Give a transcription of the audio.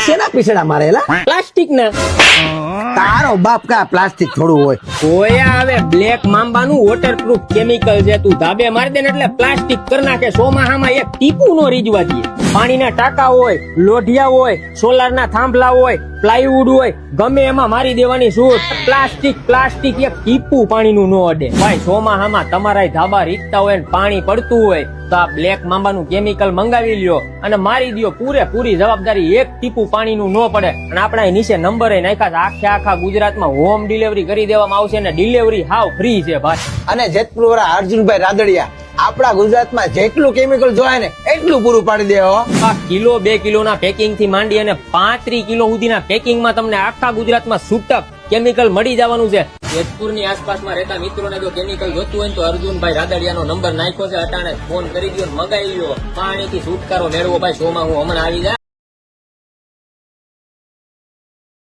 શેના પીછડા મારેલા? પ્લાસ્ટિક ના તારો બાપ કા પ્લાસ્ટિક થોડું હોય. ઓયા હવે બ્લેક મામ્બાનું વોટરપ્રૂફ કેમિકલ છે. તું ધાબે મારી દે ને એટલે પ્લાસ્ટિક કરી નાખે. ચોમાહામાં એક ટીપું નો રીજવા દે. પાણીના ટાંકા હોય, લોઢિયા હોય, સોલારના થાંભલા હોય, પ્લાયવુડ હોય, ગમે એમાં મારી દેવાની છૂટ. પ્લાસ્ટિક એક ટીપું પાણીનું નો અડે. ભાઈ ચોમાહામાં તમારા ધાબા રીતતા હોય ને પાણી પડતું હોય તો આ બ્લેક મામ્બાનું કેમિકલ મંગાવી લ્યો અને મારી દો. પૂરેપૂરી જવાબદારી. એક ટીપું પાણીનું નો પડે. અને આપણા નીચે નંબર નાખ્યા છે. આખા ગુજરાતમાં હોમ ડિલિવરી કરી દેવામાં આવશે ને ડિલિવરી હાવ ફ્રી છે ભાઈ. અને જેતપુર વાળા અર્જુનભાઈ રાદડિયા આપણા ગુજરાતમાં જેટલું કેમિકલ જોવાય ને એટલું પૂરું પાડી દે હો. આ કિલો 2 કિલોના પેકિંગ થી માંડી અને 35 કિલો સુધીના પેકિંગમાં તમને આખા ગુજરાતમાં છૂટક કેમિકલ મળી જવાનું છે. જેતપુરની આસપાસમાં રહેતા મિત્રોને જો કેમિકલ જોતું હોય તો અર્જુનભાઈ રાદડિયાનો નંબર નાખ્યો છે. અટાણે ફોન કરી દો, મગાવી લો. પાણીથી છુટકારો મેળવો ભાઈ. શોમાં હું હમણાં આવી જાય.